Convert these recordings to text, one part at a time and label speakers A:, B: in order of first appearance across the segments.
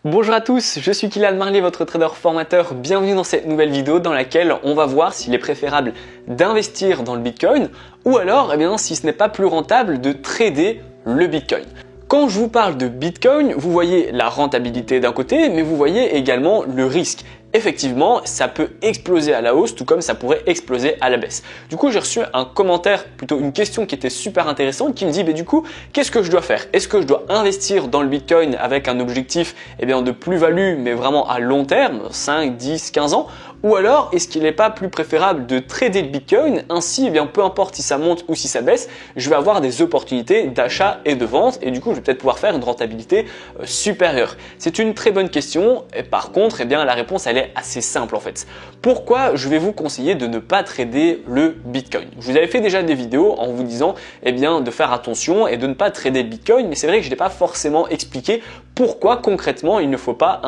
A: Bonjour à tous, je suis Kylian Marlier, votre trader formateur. Bienvenue dans cette nouvelle vidéo dans laquelle on va voir s'il est préférable d'investir dans le Bitcoin ou alors, si ce n'est pas plus rentable de trader le Bitcoin. Quand je vous parle de Bitcoin, vous voyez la rentabilité d'un côté, mais vous voyez également le risque. Effectivement, ça peut exploser à la hausse, tout comme ça pourrait exploser à la baisse. Du coup, j'ai reçu un commentaire, plutôt une question qui était super intéressante, qui me dit, du coup, qu'est-ce que je dois faire? Est-ce que je dois investir dans le Bitcoin avec un objectif de plus-value, mais vraiment à long terme, 5, 10, 15 ans? Ou alors, est-ce qu'il n'est pas plus préférable de trader le Bitcoin? Ainsi, peu importe si ça monte ou si ça baisse, je vais avoir des opportunités d'achat et de vente et du coup, je vais peut-être pouvoir faire une rentabilité supérieure. C'est une très bonne question et par contre, la réponse, elle est assez simple en fait. Pourquoi je vais vous conseiller de ne pas trader le Bitcoin? Je vous avais fait déjà des vidéos en vous disant de faire attention et de ne pas trader le Bitcoin, mais c'est vrai que je n'ai pas forcément expliqué pourquoi concrètement il ne faut pas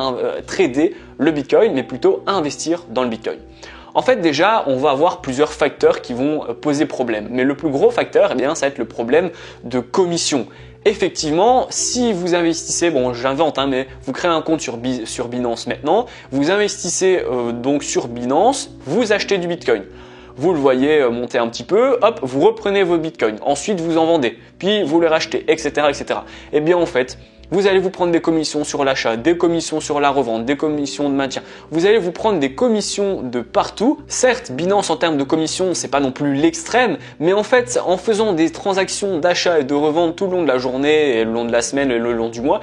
A: trader le Bitcoin, mais plutôt investir dans le Bitcoin. En fait, déjà, on va avoir plusieurs facteurs qui vont poser problème. Mais le plus gros facteur, ça va être le problème de commission. Effectivement, si vous investissez, j'invente, mais vous créez un compte sur Binance maintenant, vous investissez donc sur Binance, vous achetez du Bitcoin. Vous le voyez monter un petit peu, hop, vous reprenez vos Bitcoins. Ensuite, vous en vendez, puis vous les rachetez, etc., etc. En fait, vous allez vous prendre des commissions sur l'achat, des commissions sur la revente, des commissions de maintien. Vous allez vous prendre des commissions de partout. Certes, Binance en termes de commissions, c'est pas non plus l'extrême, mais en fait, en faisant des transactions d'achat et de revente tout le long de la journée, et le long de la semaine et le long du mois,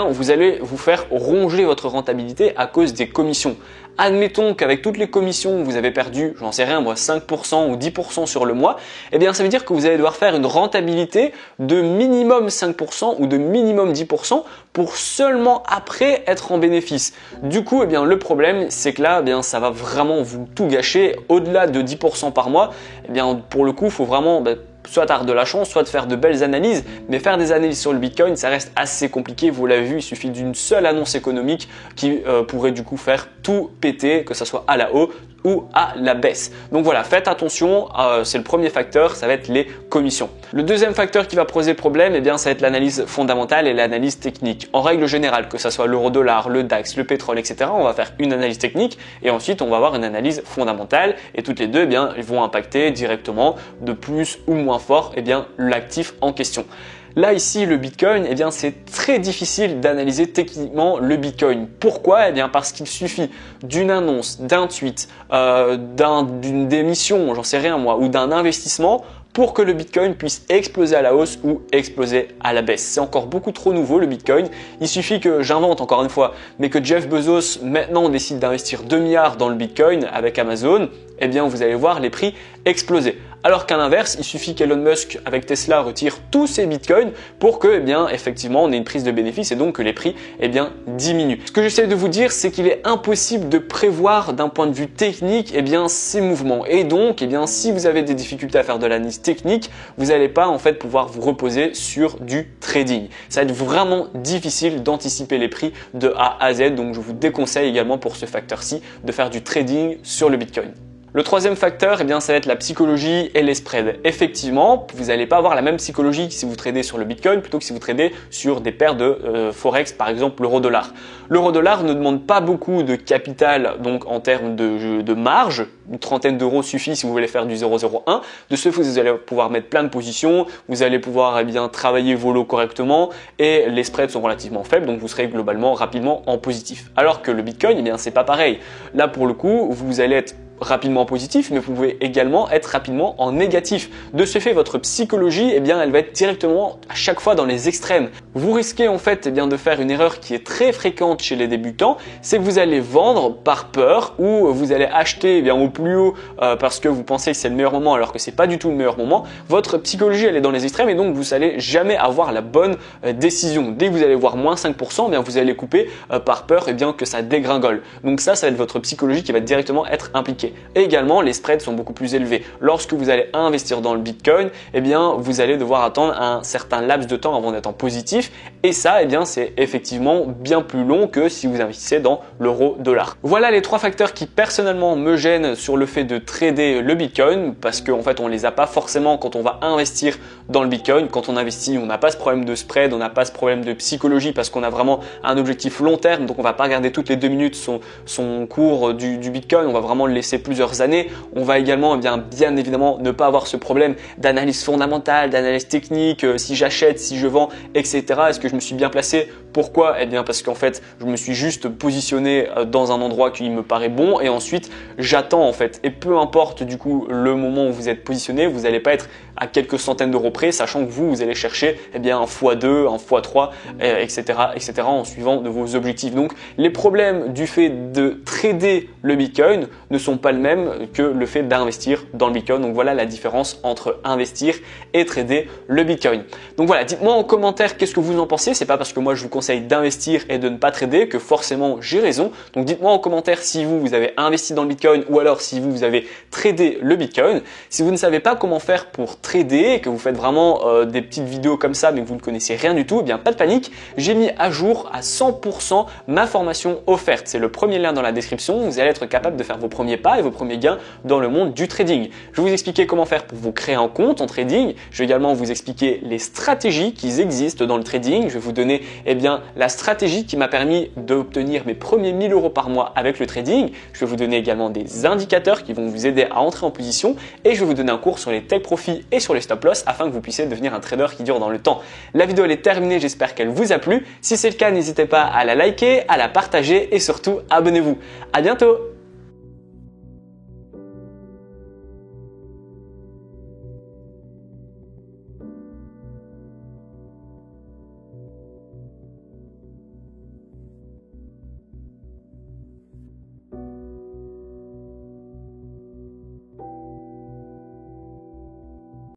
A: vous allez vous faire ronger votre rentabilité à cause des commissions. Admettons qu'avec toutes les commissions, vous avez perdu, 5% ou 10% sur le mois, ça veut dire que vous allez devoir faire une rentabilité de minimum 5% ou de minimum 10% pour seulement après être en bénéfice. Du coup, le problème, c'est que là, ça va vraiment vous tout gâcher. Au-delà de 10% par mois, pour le coup, il faut vraiment soit avoir de la chance, soit de faire de belles analyses. Mais faire des analyses sur le Bitcoin, ça reste assez compliqué. Vous l'avez vu, il suffit d'une seule annonce économique qui pourrait du coup faire tout péter, que ce soit à la hausse ou à la baisse. Donc voilà, faites attention, c'est le premier facteur, ça va être les commissions. Le deuxième facteur qui va poser problème, ça va être l'analyse fondamentale et l'analyse technique. En règle générale, que ce soit l'euro-dollar, le DAX, le pétrole, etc., on va faire une analyse technique et ensuite on va avoir une analyse fondamentale et toutes les deux, ils vont impacter directement de plus ou moins fort l'actif en question. Là ici le Bitcoin, c'est très difficile d'analyser techniquement le Bitcoin. Pourquoi? Parce qu'il suffit d'une annonce, d'un tweet, d'une démission, j'en sais rien moi, ou d'un investissement pour que le Bitcoin puisse exploser à la hausse ou exploser à la baisse. C'est encore beaucoup trop nouveau le Bitcoin. Il suffit que j'invente encore une fois, mais que Jeff Bezos maintenant décide d'investir 2 milliards dans le Bitcoin avec Amazon, vous allez voir les prix exploser. Alors qu'à l'inverse, il suffit qu'Elon Musk avec Tesla retire tous ses bitcoins pour que, effectivement, on ait une prise de bénéfice et donc que les prix, diminuent. Ce que j'essaie de vous dire, c'est qu'il est impossible de prévoir d'un point de vue technique, ces mouvements. Et donc, si vous avez des difficultés à faire de l'analyse technique, vous n'allez pas, pouvoir vous reposer sur du trading. Ça va être vraiment difficile d'anticiper les prix de A à Z. Donc, je vous déconseille également pour ce facteur-ci de faire du trading sur le Bitcoin. Le troisième facteur, ça va être la psychologie et les spreads. Effectivement, vous n'allez pas avoir la même psychologie que si vous tradez sur le Bitcoin plutôt que si vous tradez sur des paires de Forex, par exemple l'euro-dollar. L'euro-dollar ne demande pas beaucoup de capital, donc en termes de marge. Une trentaine d'euros suffit si vous voulez faire du 0,01. De ce fait, vous allez pouvoir mettre plein de positions, vous allez pouvoir travailler vos lots correctement et les spreads sont relativement faibles, donc vous serez globalement rapidement en positif. Alors que le Bitcoin, c'est pas pareil. Là, pour le coup, vous allez être rapidement en positif, mais vous pouvez également être rapidement en négatif. De ce fait, votre psychologie, elle va être directement à chaque fois dans les extrêmes. Vous risquez en fait de faire une erreur qui est très fréquente chez les débutants, c'est que vous allez vendre par peur ou vous allez acheter au plus haut parce que vous pensez que c'est le meilleur moment alors que c'est pas du tout le meilleur moment. Votre psychologie, elle est dans les extrêmes et donc vous allez jamais avoir la bonne décision. Dès que vous allez voir moins 5%, vous allez couper par peur que ça dégringole. Donc ça va être votre psychologie qui va directement être impliquée. risqué. Et également, les spreads sont beaucoup plus élevés. Lorsque vous allez investir dans le Bitcoin, eh bien, vous allez devoir attendre un certain laps de temps avant d'être en positif. Et ça, eh bien, c'est effectivement bien plus long que si vous investissez dans l'euro-dollar. Voilà les trois facteurs qui personnellement me gênent sur le fait de trader le Bitcoin parce qu'en fait, on les a pas forcément quand on va investir dans le Bitcoin. Quand on investit, on n'a pas ce problème de spread, on n'a pas ce problème de psychologie parce qu'on a vraiment un objectif long terme. Donc, on va pas regarder toutes les 2 minutes son cours du Bitcoin. On va vraiment le laisser plusieurs années. On va également, eh bien évidemment, ne pas avoir ce problème d'analyse fondamentale, d'analyse technique, si j'achète, si je vends, etc. Est-ce que je me suis bien placé? Pourquoi? Eh bien parce qu'en fait, je me suis juste positionné dans un endroit qui me paraît bon et ensuite j'attends en fait. Et peu importe du coup le moment où vous êtes positionné, vous n'allez pas être à quelques centaines d'euros près, sachant que vous allez chercher eh bien un x2, un x3, etc., etc. en suivant de vos objectifs. Donc les problèmes du fait de trader le Bitcoin ne sont pas le même que le fait d'investir dans le Bitcoin. Donc voilà la différence entre investir et trader le Bitcoin. Donc voilà, dites-moi en commentaire qu'est-ce que vous en pensez. C'est pas parce que moi je vous conseille d'investir et de ne pas trader que forcément j'ai raison. Donc dites-moi en commentaire si vous avez investi dans le Bitcoin ou alors si vous avez tradé le Bitcoin. Si vous ne savez pas comment faire pour trader et que vous faites vraiment des petites vidéos comme ça mais que vous ne connaissez rien du tout, eh bien pas de panique. J'ai mis à jour à 100% ma formation offerte. C'est le premier lien dans la description. Vous allez être capable de faire vos premiers pas et vos premiers gains dans le monde du trading. Je vais vous expliquer comment faire pour vous créer un compte en trading. Je vais également vous expliquer les stratégies qui existent dans le trading. Je vais vous donner eh bien, la stratégie qui m'a permis d'obtenir mes premiers 1000 € par mois avec le trading. Je vais vous donner également des indicateurs qui vont vous aider à entrer en position et je vais vous donner un cours sur les take profits et sur les stop loss afin que vous puissiez devenir un trader qui dure dans le temps. La vidéo elle est terminée, j'espère qu'elle vous a plu. Si c'est le cas, n'hésitez pas à la liker, à la partager et surtout abonnez-vous. À bientôt!